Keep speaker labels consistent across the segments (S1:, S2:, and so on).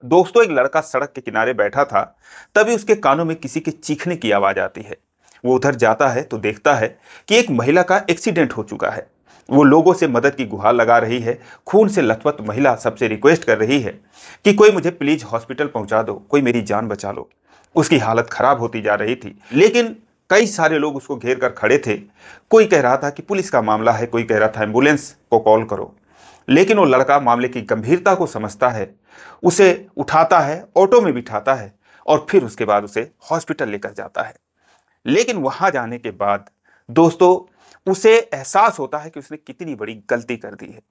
S1: दोस्तों, एक लड़का सड़क के किनारे बैठा था। तभी उसके कानों में किसी के चीखने की आवाज आती है। वो उधर जाता है तो देखता है कि एक महिला का एक्सीडेंट हो चुका है। वो लोगों से मदद की गुहार लगा रही है। खून से लथपथ महिला सबसे रिक्वेस्ट कर रही है कि कोई मुझे प्लीज हॉस्पिटल पहुंचा दो, कोई मेरी जान बचा लो। उसकी हालत खराब होती जा रही थी, लेकिन कई सारे लोग उसको घेर कर खड़े थे। कोई कह रहा था कि पुलिस का मामला है, कोई कह रहा था एम्बुलेंस को कॉल करो। लेकिन वो लड़का मामले की गंभीरता को समझता है, उसे उठाता है, ऑटो में बिठाता है और फिर उसके बाद उसे हॉस्पिटल लेकर जाता है। लेकिन वहां जाने के बाद दोस्तों, उसे एहसास होता है कि उसने कितनी बड़ी गलती कर दी है।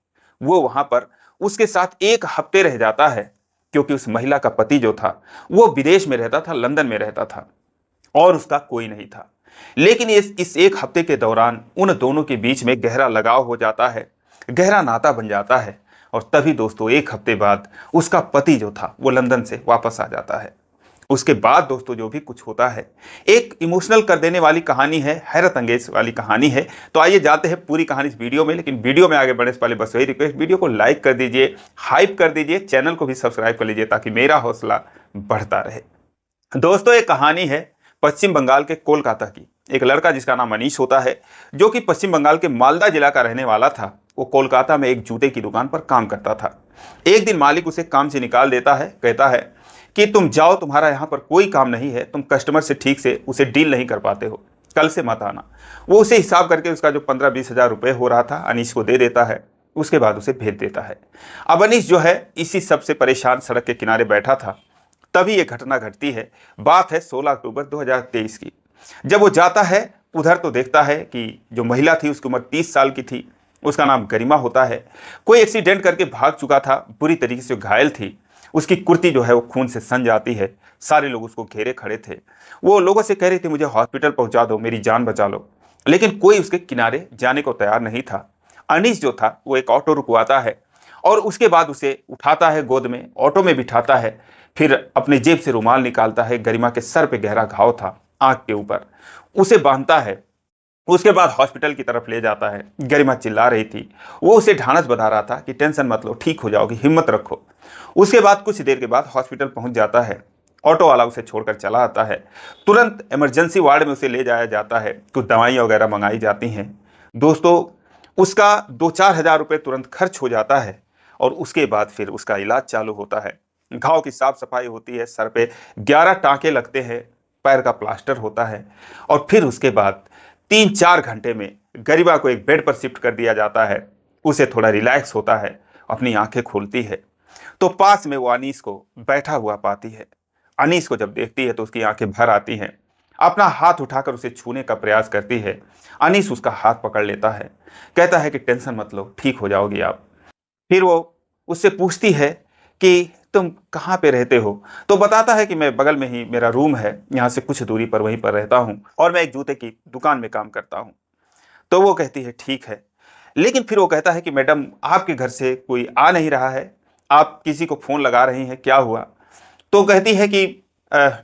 S1: वो वहां पर उसके साथ एक हफ्ते रह जाता है, क्योंकि उस महिला का पति जो था वो विदेश में रहता था, लंदन में रहता था और उसका कोई नहीं था। लेकिन इस एक हफ्ते के दौरान उन दोनों के बीच में गहरा लगाव हो जाता है, गहरा नाता बन जाता है। और तभी दोस्तों, एक हफ्ते बाद उसका पति जो था वो लंदन से वापस आ जाता है। उसके बाद दोस्तों, जो भी कुछ होता है, एक इमोशनल कर देने वाली कहानी है, हैरत अंगेज वाली कहानी है। तो आइए जाते हैं पूरी कहानी इस वीडियो में। लेकिन वीडियो में आगे बढ़ने से पहले बस वही रिक्वेस्ट, वीडियो को लाइक कर दीजिए, हाइप कर दीजिए, चैनल को भी सब्सक्राइब कर लीजिए ताकि मेरा हौसला बढ़ता रहे। दोस्तों, एक कहानी है पश्चिम बंगाल के कोलकाता की। एक लड़का जिसका नाम मनीष होता है, जो कि पश्चिम बंगाल के मालदा जिला का रहने वाला था। वो कोलकाता में एक जूते की दुकान पर काम करता था। एक दिन मालिक उसे काम से निकाल देता है, कहता है कि तुम जाओ, तुम्हारा यहाँ पर कोई काम नहीं है, तुम कस्टमर से ठीक से उसे डील नहीं कर पाते हो, कल से मत आना। वो उसे हिसाब करके उसका जो 15-20 हजार रुपये हो रहा था अनीश को दे देता है। उसके बाद उसे भेज देता है। अब अनीश जो है इसी सब से परेशान सड़क के किनारे बैठा था। तभी यह घटना घटती है। बात है 16 अक्टूबर 2023 की। जब वो जाता है उधर तो देखता है कि जो महिला थी उसकी उम्र 30 साल की थी। उसका नाम गरिमा होता है। कोई एक्सीडेंट करके भाग चुका था, बुरी तरीके से घायल थी। उसकी कुर्ती जो है वो खून से सन जाती है। सारे लोग उसको घेरे खड़े थे। वो लोगों से कह रही थी मुझे हॉस्पिटल पहुंचा दो, मेरी जान बचा लो। लेकिन कोई उसके किनारे जाने को तैयार नहीं था। अनीस जो था वो एक ऑटो रुकवाता है और उसके बाद उसे उठाता है, गोद में ऑटो में बिठाता है। फिर अपने जेब से रुमाल निकालता है। गरिमा के सर पे गहरा घाव था, आंख के ऊपर, उसे बांधता है। उसके बाद हॉस्पिटल की तरफ ले जाता है। गरिमा चिल्ला रही थी। वो उसे ढांढस बता रहा था कि टेंशन मत लो, ठीक हो जाओगी, हिम्मत रखो। उसके बाद कुछ देर के बाद हॉस्पिटल पहुंच जाता है। ऑटो वाला उसे छोड़कर चला आता है। तुरंत इमरजेंसी वार्ड में उसे ले जाया जाता है। कुछ दवाइयाँ वगैरह मंगाई जाती हैं। दोस्तों, उसका 2-4 हजार रुपये तुरंत खर्च हो जाता है और उसके बाद फिर उसका इलाज चालू होता है। घाव की साफ सफाई होती है, सर पे 11 टांके लगते हैं, पैर का प्लास्टर होता है और फिर उसके बाद 3-4 घंटे में गरिमा को एक बेड पर शिफ्ट कर दिया जाता है। उसे थोड़ा रिलैक्स होता है, अपनी आंखें खोलती है तो पास में वो अनीस को बैठा हुआ पाती है। अनीस को जब देखती है तो उसकी आंखें भर आती हैं। अपना हाथ उठाकर उसे छूने का प्रयास करती है। अनीस उसका हाथ पकड़ लेता है, कहता है कि टेंशन मत लो, ठीक हो जाओगी आप। फिर वो उससे पूछती है कि तुम कहाँ पे रहते हो। तो बताता है कि मैं बगल में ही मेरा रूम है, यहाँ से कुछ दूरी पर वहीं पर रहता हूँ और मैं एक जूते की दुकान में काम करता हूँ। तो वो कहती है ठीक है। लेकिन फिर वो कहता है कि मैडम, आपके घर से कोई आ नहीं रहा है, आप किसी को फ़ोन लगा रही हैं, क्या हुआ? तो कहती है कि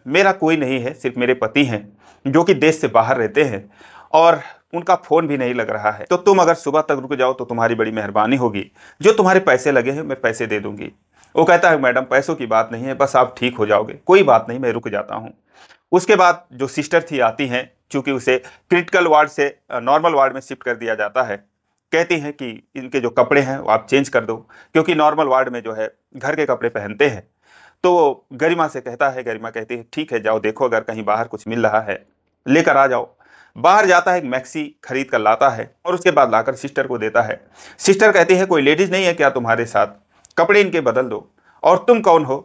S1: मेरा कोई नहीं है, सिर्फ मेरे पति हैं जो कि देश से बाहर रहते हैं और उनका फ़ोन भी नहीं लग रहा है। तो तुम अगर सुबह तक रुक जाओ तो तुम्हारी बड़ी मेहरबानी होगी, जो तुम्हारे पैसे लगे हैं मैं पैसे दे दूंगी। वो कहता है मैडम, पैसों की बात नहीं है, बस आप ठीक हो जाओगे, कोई बात नहीं, मैं रुक जाता हूँ। उसके बाद जो सिस्टर थी आती हैं, चूंकि उसे क्रिटिकल वार्ड से नॉर्मल वार्ड में शिफ्ट कर दिया जाता है। कहती हैं कि इनके जो कपड़े हैं वो आप चेंज कर दो, क्योंकि नॉर्मल वार्ड में जो है घर के कपड़े पहनते हैं। तो वो गरिमा से कहता है, गरिमा कहती है ठीक है, जाओ देखो अगर कहीं बाहर कुछ मिल रहा है लेकर आ जाओ। बाहर जाता है, एक मैक्सी खरीद कर लाता है और उसके बाद लाकर सिस्टर को देता है। सिस्टर कहती है कोई लेडीज नहीं है क्या तुम्हारे साथ, कपड़े इनके बदल दो। और तुम कौन हो?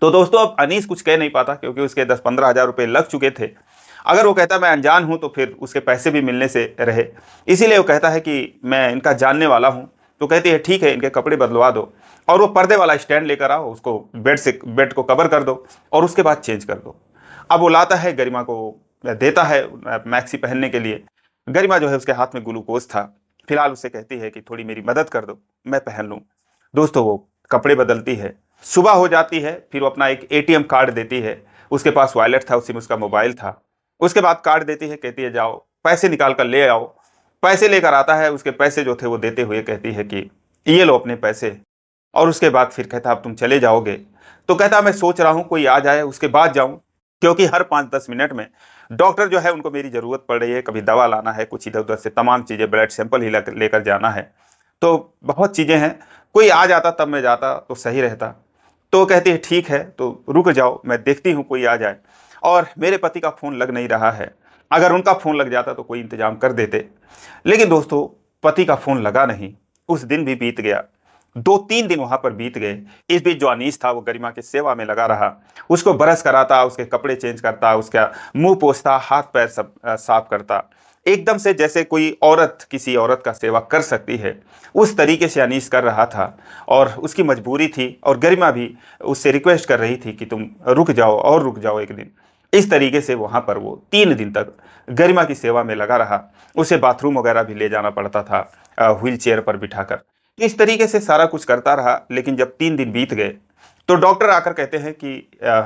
S1: तो दोस्तों, अब अनीस कुछ कह नहीं पाता क्योंकि उसके 10-15 हजार रुपये लग चुके थे। अगर वो कहता मैं अनजान हूं तो फिर उसके पैसे भी मिलने से रहे। इसीलिए वो कहता है कि मैं इनका जानने वाला हूं। तो कहती है ठीक है, इनके कपड़े बदलवा दो और वो पर्दे वाला स्टैंड लेकर आओ, उसको बेड को कवर कर दो और उसके बाद चेंज कर दो। अब वो लाता है, गरिमा को देता है मैक्सी पहनने के लिए। गरिमा जो है उसके हाथ में ग्लूकोज था। फिलहाल उससे कहती है कि थोड़ी मेरी मदद कर दो, मैं पहन लूँ। दोस्तों, वो कपड़े बदलती है। सुबह हो जाती है, फिर वो अपना एक एटीएम कार्ड देती है। उसके पास वॉलेट था, उसी में उसका मोबाइल था। उसके बाद कार्ड देती है, कहती है जाओ पैसे निकाल कर ले आओ। पैसे लेकर आता है, उसके पैसे जो थे वो देते हुए कहती है कि ये लो अपने पैसे। और उसके बाद फिर कहता अब तुम चले जाओगे? तो कहता मैं सोच रहा हूँ कोई आ जाए उसके बाद जाऊँ, क्योंकि हर 5-10 मिनट में डॉक्टर जो है उनको मेरी ज़रूरत पड़ रही है, कभी दवा लाना है, कुछ इधर उधर से तमाम चीज़ें, ब्लड सैंपल ही लेकर जाना है, तो बहुत चीज़ें हैं, कोई आ जाता तब मैं जाता तो सही रहता। तो कहती है ठीक है तो रुक जाओ, मैं देखती हूँ कोई आ जाए। और मेरे पति का फ़ोन लग नहीं रहा है, अगर उनका फ़ोन लग जाता तो कोई इंतज़ाम कर देते। लेकिन दोस्तों, पति का फ़ोन लगा नहीं, उस दिन भी बीत गया, 2-3 दिन वहाँ पर बीत गए। इस बीच जो अनीस था वो गरिमा की सेवा में लगा रहा, उसको ब्रश कराता, उसके कपड़े चेंज करता, उसका मुँह पोंछता, हाथ-पैर सब साफ करता। एकदम से जैसे कोई औरत किसी औरत का सेवा कर सकती है, उस तरीके से अनीस कर रहा था। और उसकी मजबूरी थी और गरिमा भी उससे रिक्वेस्ट कर रही थी कि तुम रुक जाओ और रुक जाओ एक दिन। इस तरीके से वहाँ पर वो 3 दिन तक गरिमा की सेवा में लगा रहा। उसे बाथरूम वगैरह भी ले जाना पड़ता था व्हील चेयर पर बिठाकर। इस तरीके से सारा कुछ करता रहा, लेकिन जब 3 दिन बीत गए तो डॉक्टर आकर कहते हैं कि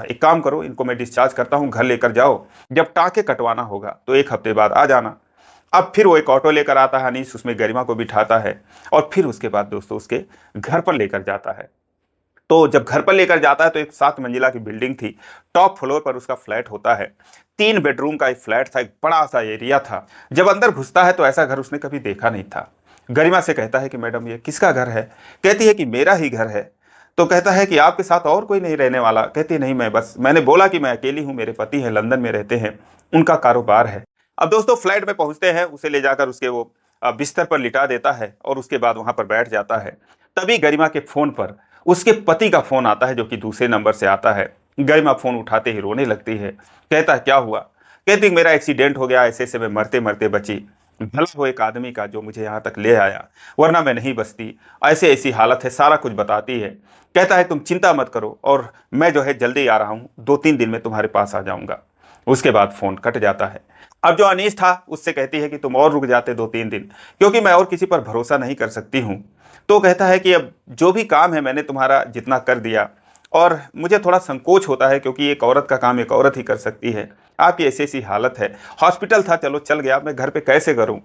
S1: एक काम करो, इनको मैं डिस्चार्ज करता हूँ, घर लेकर जाओ, जब टाँके कटवाना होगा तो 1 हफ्ते बाद आ जाना। अब फिर वो एक ऑटो लेकर आता है अनीस, उसमें गरिमा को बिठाता है और फिर उसके बाद दोस्तों उसके घर पर लेकर जाता है। तो जब घर पर लेकर जाता है तो एक 7 मंजिला की बिल्डिंग थी, टॉप फ्लोर पर उसका फ्लैट होता है। 3 बेडरूम का एक फ्लैट था, एक बड़ा-सा एरिया था। जब अंदर घुसता है तो ऐसा घर उसने कभी देखा नहीं था। गरिमा से कहता है कि मैडम ये किसका घर है? कहती है कि मेरा ही घर है। तो कहता है कि आपके साथ और कोई नहीं रहने वाला? कहती है नहीं, मैं बस मैंने बोला कि मैं अकेली हूँ, मेरे पति हैं लंदन में रहते हैं, उनका कारोबार है। अब दोस्तों फ्लैट में पहुँचते हैं, उसे ले जाकर उसके वो बिस्तर पर लिटा देता है और उसके बाद वहाँ पर बैठ जाता है। तभी गरिमा के फ़ोन पर उसके पति का फ़ोन आता है, जो कि दूसरे नंबर से आता है। गरिमा फ़ोन उठाते ही रोने लगती है। कहता है क्या हुआ? कहती है मेरा एक्सीडेंट हो गया, ऐसे-ऐसे मैं मरते-मरते बची। भला वो एक आदमी का जो मुझे यहाँ तक ले आया, वरना मैं नहीं बचती। ऐसी-ऐसी हालत है, सारा कुछ बताती है। कहता है तुम चिंता मत करो और मैं जो है जल्दी आ रहा हूँ, 2-3 दिन में तुम्हारे पास आ जाऊँगा। उसके बाद फ़ोन कट जाता है। अब जो अनीस था उससे कहती है कि तुम और रुक जाते 2-3 दिन, क्योंकि मैं और किसी पर भरोसा नहीं कर सकती हूँ। तो कहता है कि अब जो भी काम है मैंने तुम्हारा जितना कर दिया और मुझे थोड़ा संकोच होता है, क्योंकि एक औरत का काम एक औरत ही कर सकती है। आपकी ऐसी-ऐसी हालत है। हॉस्पिटल था चलो चल गया, मैं घर पे कैसे करूँ?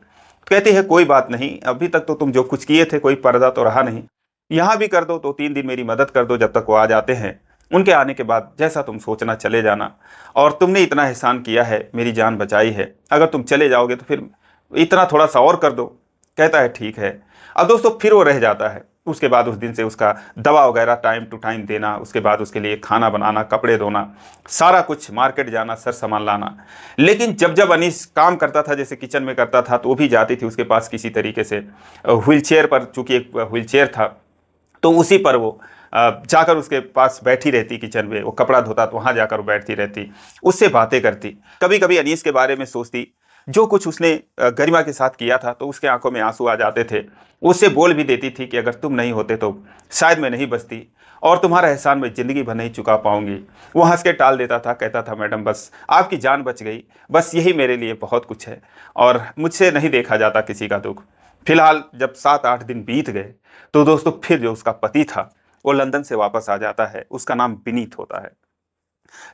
S1: कहती है कोई बात नहीं, अभी तक तो तुम जो कुछ किए थे कोई पर्दा तो रहा नहीं। यहाँ भी कर दो, 2-3 दिन मेरी मदद कर दो जब तक वो आ जाते हैं। उनके आने के बाद जैसा तुम सोचना चले जाना। और तुमने इतना एहसान किया है, मेरी जान बचाई है, अगर तुम चले जाओगे तो फिर इतना थोड़ा-सा और कर दो। कहता है ठीक है। अब दोस्तों फिर वो रह जाता है। उसके बाद उस दिन से उसका दवा वगैरह टाइम टू टाइम देना, उसके बाद उसके लिए खाना बनाना, कपड़े धोना, सारा कुछ, मार्केट जाना, सामान लाना। लेकिन जब-जब अनीस काम करता था, जैसे किचन में करता था, तो वो भी जाती थी उसके पास किसी तरीके से व्हीलचेयर पर, चूँकि एक व्हीलचेयर था, तो उसी पर वो जाकर उसके पास बैठी रहती किचन में, वो कपड़ा धोता तो वहाँ जाकर वो बैठती रहती, उससे बातें करती। कभी-कभी अनीस के बारे में सोचती, जो कुछ उसने गरिमा के साथ किया था, तो उसके आँखों में आँसू आ जाते थे। उससे बोल भी देती थी कि अगर तुम नहीं होते तो शायद मैं नहीं बचती और तुम्हारा एहसान मैं ज़िंदगी भर नहीं चुका पाऊँगी। वो हँस के टाल देता था, कहता था मैडम बस आपकी जान बच गई, बस यही मेरे लिए बहुत कुछ है और मुझसे नहीं देखा जाता किसी का दुःख। फिलहाल जब 7-8 दिन बीत गए, तो दोस्तों फिर जो उसका पति था, वो लंदन से वापस आ जाता है। उसका नाम विनीत होता है।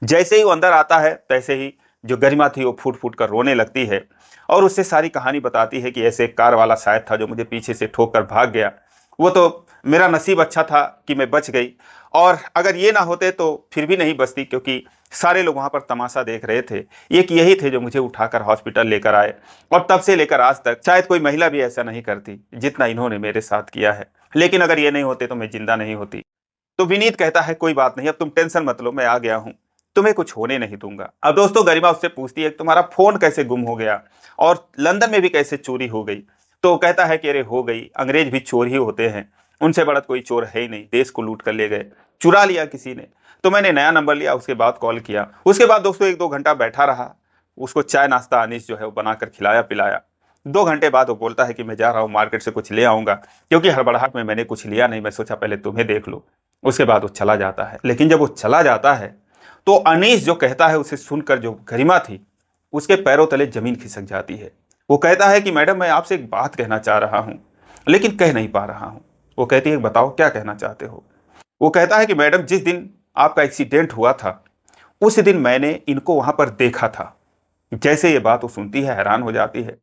S1: जैसे ही वो अंदर आता है, तैसे ही जो गरिमा थी वो फूट-फूट कर रोने लगती है और उससे सारी कहानी बताती है कि ऐसे एक कार वाला शायद था जो मुझे पीछे से ठोक कर भाग गया। वो तो मेरा नसीब अच्छा था कि मैं बच गई और अगर ये ना होते तो फिर भी नहीं बचती, क्योंकि सारे लोग वहाँ पर तमाशा देख रहे थे। एक यही थे जो मुझे उठाकर हॉस्पिटल लेकर आए और तब से लेकर आज तक शायद कोई महिला भी ऐसा नहीं करती, जितना इन्होंने मेरे साथ किया है। लेकिन अगर ये नहीं होते तो मैं ज़िंदा नहीं होती। तो विनीत कहता है कोई बात नहीं, अब तुम टेंशन मत लो, मैं आ गया हूँ, तुम्हें कुछ होने नहीं दूंगा। अब दोस्तों गरिमा उससे पूछती है तुम्हारा फोन कैसे गुम हो गया और लंदन में भी कैसे चोरी हो गई? तो कहता है कि अरे हो गई, अंग्रेज भी चोर ही होते हैं, उनसे बड़ा कोई चोर है ही नहीं, देश को लूट कर ले गए, चुरा लिया किसी ने। तो मैंने नया नंबर लिया, उसके बाद कॉल किया। उसके बाद दोस्तों 1-2 घंटा बैठा रहा, उसको चाय नाश्ता अनीस जो है वो बनाकर खिलाया पिलाया। 2 घंटे बाद वो बोलता है कि मैं जा रहा हूँ मार्केट से कुछ ले आऊंगा, क्योंकि हड़बड़ाहट में मैंने कुछ लिया नहीं, मैं सोचा पहले तुम्हें देख लो। उसके बाद वो चला जाता है। लेकिन जब वो चला जाता है तो अनीस जो कहता है उसे सुनकर जो गरिमा थी उसके पैरों तले जमीन खिसक जाती है। वो कहता है कि मैडम मैं आपसे एक बात कहना चाह रहा हूँ, लेकिन कह नहीं पा रहा हूँ। वो कहती है बताओ क्या कहना चाहते हो? वो कहता है कि मैडम जिस दिन आपका एक्सीडेंट हुआ था उस दिन मैंने इनको वहां पर देखा था। जैसे ये बात वो सुनती है हैरान हो जाती है।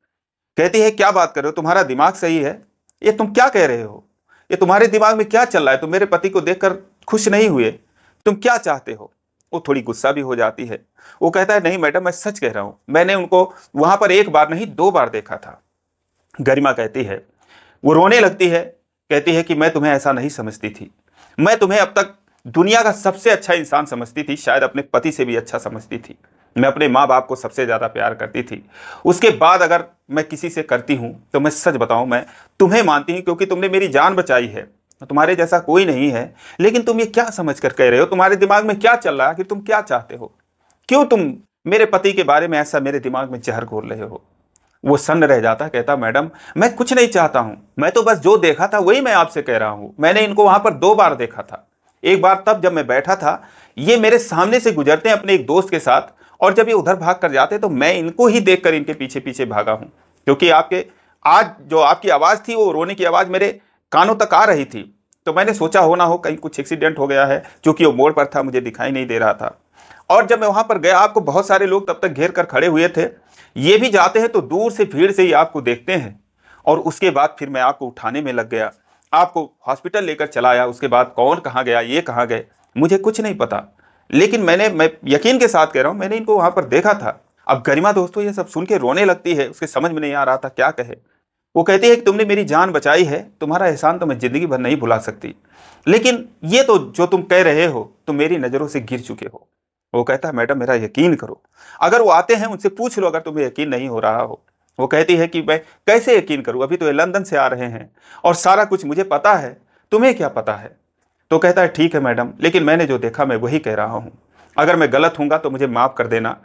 S1: कहती है क्या बात कर रहे हो, तुम्हारा दिमाग सही है? ये तुम क्या कह रहे हो? ये तुम्हारे दिमाग में क्या चल रहा है? तुम मेरे पति को देखकर खुश नहीं हुए, तुम क्या चाहते हो? वो थोड़ी गुस्सा भी हो जाती है। वो कहता है नहीं मैडम, मैं सच कह रहा हूं, मैंने उनको वहां पर एक बार नहीं 2 बार देखा था। गरिमा कहती है, वो रोने लगती है, कहती है कि मैं तुम्हें ऐसा नहीं समझती थी, मैं तुम्हें अब तक दुनिया का सबसे अच्छा इंसान समझती थी, शायद अपने पति से भी अच्छा समझती थी। मैं अपने माँ बाप को सबसे ज्यादा प्यार करती थी। उसके बाद अगर मैं किसी से करती हूं तो मैं सच बताऊं, मैं तुम्हें मानती हूं, क्योंकि तुमने मेरी जान बचाई है। तुम्हारे जैसा कोई नहीं है। लेकिन तुम ये क्या समझ कर कह रहे हो? तुम्हारे दिमाग में क्या चल रहा है कि तुम क्या चाहते हो? क्यों तुम मेरे पति के बारे में ऐसा मेरे दिमाग में जहर घोल रहे हो? वो सन्न रह जाता, कहता मैडम मैं कुछ नहीं चाहता हूं, मैं तो बस जो देखा था वही मैं आपसे कह रहा हूं। मैंने इनको वहां पर 2 बार देखा था। एक बार तब जब मैं बैठा था, ये मेरे सामने से गुजरते हैं अपने एक दोस्त के साथ, और जब ये उधर भाग कर जाते तो मैं इनको ही देखकर इनके पीछे पीछे भागा हूं, क्योंकि आपके आज जो आपकी आवाज थी, वो रोने की आवाज मेरे कानों तक आ रही थी। तो मैंने सोचा हो ना हो कहीं कुछ एक्सीडेंट हो गया है, क्योंकि वो मोड़ पर था, मुझे दिखाई नहीं दे रहा था। और जब मैं वहां पर गया, आपको बहुत सारे लोग तब तक घेर कर खड़े हुए थे। ये भी जाते हैं तो दूर से भीड़ से ही आपको देखते हैं। और उसके बाद फिर मैं आपको उठाने में लग गया, आपको हॉस्पिटल लेकर चला आया। उसके बाद कौन कहाँ गया, ये कहाँ गए, मुझे कुछ नहीं पता। लेकिन मैं यकीन के साथ कह रहा हूं, मैंने इनको वहां पर देखा था। अब गरिमा दोस्तों ये सब सुन के रोने लगती है, उसके समझ में नहीं आ रहा था क्या कहे। वो कहती है कि तुमने मेरी जान बचाई है, तुम्हारा एहसान तो मैं जिंदगी भर नहीं भुला सकती, लेकिन ये तो जो तुम कह रहे हो, तुम मेरी नजरों से गिर चुके हो। वो कहता है मैडम मेरा यकीन करो, अगर वो आते हैं उनसे पूछ लो, अगर तुम्हें यकीन नहीं हो रहा हो। वो कहती है कि मैं कैसे यकीन करूं, अभी तो ये लंदन से आ रहे हैं और सारा कुछ मुझे पता है, तुम्हें क्या पता है? तो कहता है ठीक है मैडम, लेकिन मैंने जो देखा मैं वही कह रहा हूं। अगर मैं गलत हूंगा तो मुझे माफ कर देना,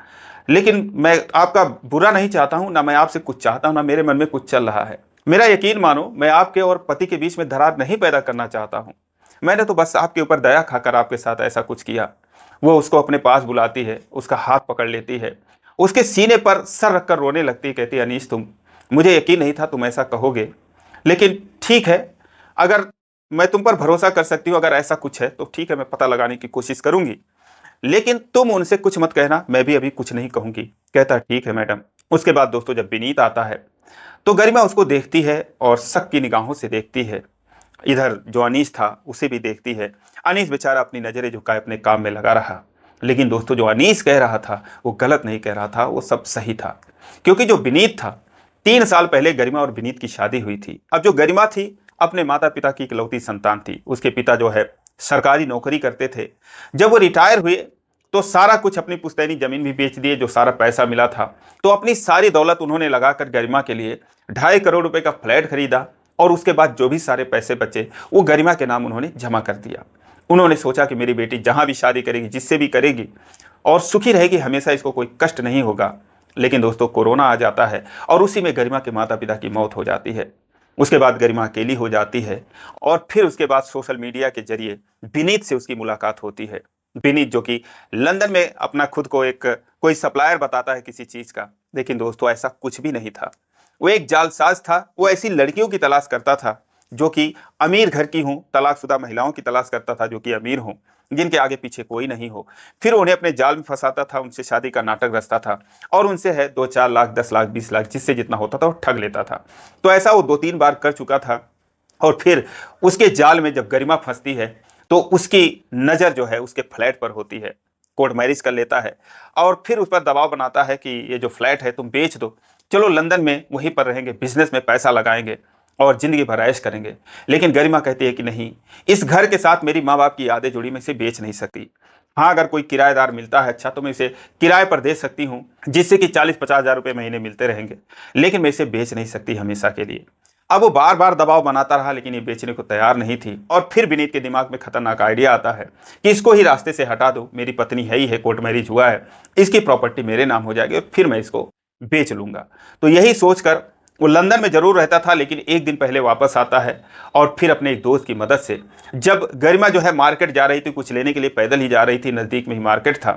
S1: लेकिन मैं आपका बुरा नहीं चाहता हूं, ना मैं आपसे कुछ चाहता हूं, ना मेरे मन में कुछ चल रहा है। मेरा यकीन मानो, मैं आपके और पति के बीच में दरार नहीं पैदा करना चाहता हूं। मैंने तो बस आपके ऊपर दया खाकर आपके साथ ऐसा कुछ किया। वो उसको अपने पास बुलाती है, उसका हाथ पकड़ लेती है, उसके सीने पर सर रखकर रोने लगती है, कहती है अनीश तुम, मुझे यकीन नहीं था तुम ऐसा कहोगे, लेकिन ठीक है, अगर मैं तुम पर भरोसा कर सकती हूँ, अगर ऐसा कुछ है तो ठीक है, मैं पता लगाने की कोशिश करूंगी, लेकिन तुम उनसे कुछ मत कहना, मैं भी अभी कुछ नहीं कहूंगी। कहता ठीक है मैडम। उसके बाद दोस्तों जब विनीत आता है तो गरिमा उसको देखती है और शक की निगाहों से देखती है। इधर जो अनीस था उसे भी देखती है। अनीस बेचारा अपनी नजरें झुकाए अपने काम में लगा रहा। लेकिन दोस्तों जो अनीस कह रहा था वो गलत नहीं कह रहा था, वो सब सही था। क्योंकि जो विनीत था, 3 साल पहले गरिमा और विनीत की शादी हुई थी। अब जो गरिमा थी अपने माता पिता की इकलौती संतान थी। उसके पिता जो है सरकारी नौकरी करते थे। जब वो रिटायर हुए तो सारा कुछ, अपनी पुश्तैनी जमीन भी बेच दिए, जो सारा पैसा मिला था, तो अपनी सारी दौलत उन्होंने लगाकर गरिमा के लिए 2.5 करोड़ रुपए का फ्लैट खरीदा। और उसके बाद जो भी सारे पैसे बचे वो गरिमा के नाम उन्होंने जमा कर दिया। उन्होंने सोचा कि मेरी बेटी जहां भी शादी करेगी, जिससे भी करेगी, और सुखी रहेगी, हमेशा इसको कोई कष्ट नहीं होगा। लेकिन दोस्तों कोरोना आ जाता है और उसी में गरिमा के माता पिता की मौत हो जाती है। उसके बाद गरिमा अकेली हो जाती है और फिर उसके बाद सोशल मीडिया के जरिए विनीत से उसकी मुलाकात होती है। विनीत जो कि लंदन में अपना खुद को एक कोई सप्लायर बताता है किसी चीज का, लेकिन दोस्तों ऐसा कुछ भी नहीं था। वो एक जालसाज था। वो ऐसी लड़कियों की तलाश करता था जो कि अमीर घर की हों, तलाकशुदा महिलाओं की तलाश करता था जो कि अमीर हों, जिनके आगे पीछे कोई नहीं हो। फिर उन्हें अपने जाल में फंसाता था, उनसे शादी का नाटक रचता था और उनसे है 2-4 लाख, 10 लाख, 20 लाख, जिससे जितना होता था वो ठग लेता था। तो ऐसा वो 2-3 बार कर चुका था। और फिर उसके जाल में जब गरिमा फंसती है तो उसकी नज़र जो है उसके फ्लैट पर होती है। कोर्ट मैरिज कर लेता है और फिर उस पर दबाव बनाता है कि ये जो फ्लैट है तुम बेच दो, चलो लंदन में वहीं पर रहेंगे, बिजनेस में पैसा लगाएंगे और जिंदगी भर ऐश करेंगे। लेकिन गरिमा कहती है कि नहीं, इस घर के साथ मेरी माँ बाप की यादें जुड़ी, मैं इसे बेच नहीं सकती। हाँ, अगर कोई किराएदार मिलता है अच्छा तो मैं इसे किराए पर दे सकती हूँ, जिससे कि 40-50 हज़ार रुपये महीने मिलते रहेंगे, लेकिन मैं इसे बेच नहीं सकती हमेशा के लिए। अब वो बार बार दबाव बनाता रहा, लेकिन ये बेचने को तैयार नहीं थी। और फिर विनीत के दिमाग में खतरनाक आइडिया आता है कि इसको ही रास्ते से हटा दो, मेरी पत्नी है ही है, कोर्ट मैरिज हुआ है, इसकी प्रॉपर्टी मेरे नाम हो जाएगी और फिर मैं इसको बेच लूंगा। तो यही सोचकर वो लंदन में जरूर रहता था, लेकिन एक दिन पहले वापस आता है और फिर अपने एक दोस्त की मदद से, जब गरिमा जो है मार्केट जा रही थी कुछ लेने के लिए, पैदल ही जा रही थी, नज़दीक में ही मार्केट था,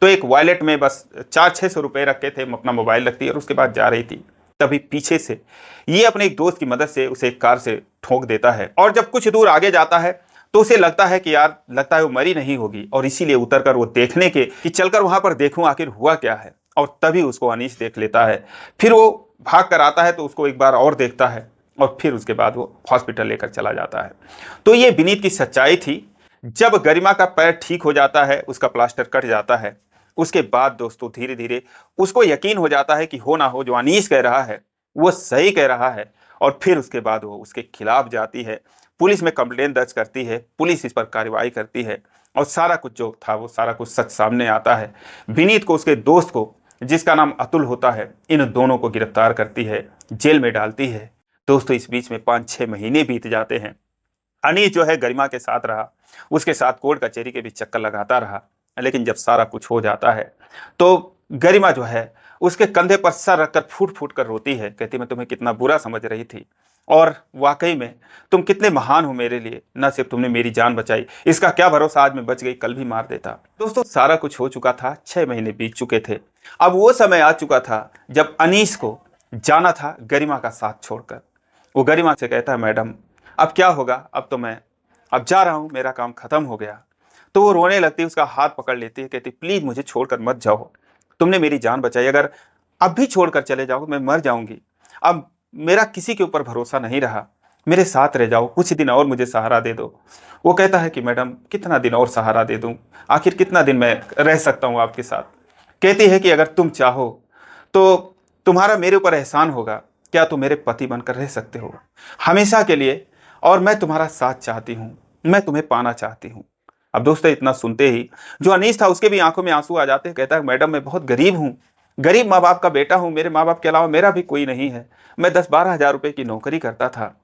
S1: तो एक वॉलेट में बस 400-600 रुपये रखे थे, अपना मोबाइल रखती है और उसके बाद जा रही थी। तभी पीछे से ये अपने एक दोस्त की मदद से उसे एक कार से ठोक देता है। और जब कुछ दूर आगे जाता है तो उसे लगता है कि यार, लगता है वो मरी नहीं होगी, और इसीलिए उतरकर वो देखने के कि चलकर वहां पर देखूं आखिर हुआ क्या है। और तभी उसको अनीस देख लेता है। फिर वो भाग कर आता है तो उसको एक बार और देखता है। और फिर उसके बाद वो हॉस्पिटल लेकर चला जाता है। तो ये विनीत की सच्चाई थी। जब गरिमा का पैर ठीक हो जाता है, उसका प्लास्टर कट जाता है, उसके बाद दोस्तों धीरे धीरे उसको यकीन हो जाता है कि हो ना हो जो अनीश कह रहा है वो सही कह रहा है। और फिर उसके बाद वो उसके खिलाफ जाती है, पुलिस में कंप्लेंट दर्ज करती है, पुलिस इस पर कार्रवाई करती है और सारा कुछ जो था वो सारा कुछ सच सामने आता है। विनीत को, उसके दोस्त को जिसका नाम अतुल होता है, इन दोनों को गिरफ्तार करती है, जेल में डालती है। दोस्तों इस बीच में 5-6 महीने बीत जाते हैं। अनीश जो है गरिमा के साथ रहा, उसके साथ कोर्ट कचहरी के भी चक्कर लगाता रहा। लेकिन जब सारा कुछ हो जाता है तो गरिमा जो है उसके कंधे पर सर रखकर फूट फूट कर रोती है, कहती मैं तुम्हें कितना बुरा समझ रही थी और वाकई में तुम कितने महान हो मेरे लिए, न सिर्फ तुमने मेरी जान बचाई, इसका क्या भरोसा आज मैं बच गई कल भी मार देता। दोस्तों सारा कुछ हो चुका था, 6 महीने बीत चुके थे। अब वो समय आ चुका था जब अनीश को जाना था गरिमा का साथ छोड़कर। वो गरिमा से कहता है मैडम अब क्या होगा, अब जा रहा हूं, मेरा काम खत्म हो गया। तो वो रोने लगती है, उसका हाथ पकड़ लेती है, कहती प्लीज मुझे छोड़कर मत जाओ, तुमने मेरी जान बचाई, अगर अब भी छोड़कर चले जाओ मैं मर जाऊंगी। अब मेरा किसी के ऊपर भरोसा नहीं रहा, मेरे साथ रह जाओ, कुछ दिन और मुझे सहारा दे दो। वो कहता है कि मैडम कितना दिन और सहारा दे दूं, आखिर कितना दिन मैं रह सकता हूं आपके साथ। कहती है कि अगर तुम चाहो तो तुम्हारा मेरे ऊपर एहसान होगा, क्या तुम मेरे पति बनकर रह सकते हो हमेशा के लिए, और मैं तुम्हारा साथ चाहती हूँ, मैं तुम्हें पाना चाहती हूँ। अब दोस्तों इतना सुनते ही जो अनीश था उसके भी आंखों में आंसू आ जाते हैं। कहता है मैडम मैं बहुत गरीब हूँ, गरीब माँ बाप का बेटा हूँ, मेरे माँ बाप के अलावा मेरा भी कोई नहीं है, मैं 10-12 हज़ार रुपए की नौकरी करता था।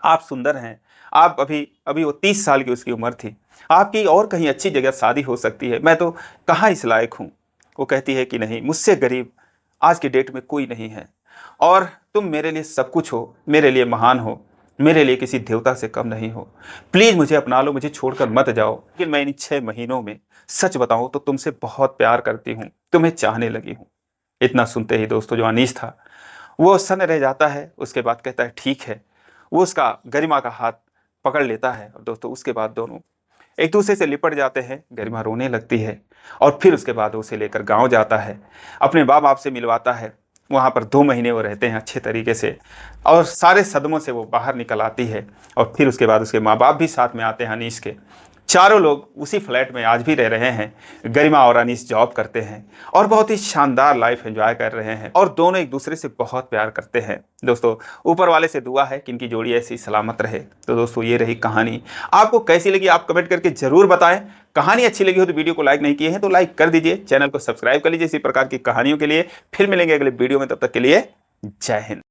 S1: आप सुंदर हैं, आप अभी अभी वो 30 साल की उसकी उम्र थी, आपकी और कहीं अच्छी जगह शादी हो सकती है, मैं तो कहाँ इस लायक हूँ। वो कहती है कि नहीं, मुझसे गरीब आज की डेट में कोई नहीं है और तुम मेरे लिए सब कुछ हो, मेरे लिए महान हो, मेरे लिए किसी देवता से कम नहीं हो, प्लीज मुझे अपना लो, मुझे छोड़कर मत जाओ। लेकिन मैं इन 6 महीनों में सच बताऊं तो तुमसे बहुत प्यार करती हूँ, तुम्हें चाहने लगी हूँ। इतना सुनते ही दोस्तों जो अनीश था वो सन्न रह जाता है। उसके बाद कहता है ठीक है, वो उसका गरिमा का हाथ पकड़ लेता है और दोस्तों उसके बाद दोनों एक दूसरे से लिपट जाते हैं। गरिमा रोने लगती है और फिर उसके बाद उसे लेकर गांव जाता है, अपने माँ बाप से मिलवाता है। वहाँ पर 2 महीने वो रहते हैं अच्छे तरीके से और सारे सदमों से वो बाहर निकल आती है। और फिर उसके बाद उसके माँ बाप भी साथ में आते हैं अनीश के। चारों लोग उसी फ्लैट में आज भी रह रहे हैं। गरिमा और अनीश जॉब करते हैं और बहुत ही शानदार लाइफ एंजॉय कर रहे हैं और दोनों एक दूसरे से बहुत प्यार करते हैं। दोस्तों ऊपर वाले से दुआ है कि इनकी जोड़ी ऐसी सलामत रहे। तो दोस्तों ये रही कहानी, आपको कैसी लगी आप कमेंट करके जरूर बताएं। कहानी अच्छी लगी हो तो वीडियो को लाइक नहीं किए हैं तो लाइक कर दीजिए, चैनल को सब्सक्राइब कर लीजिए इसी प्रकार की कहानियों के लिए। फिर मिलेंगे अगले वीडियो में, तब तक के लिए जय हिंद।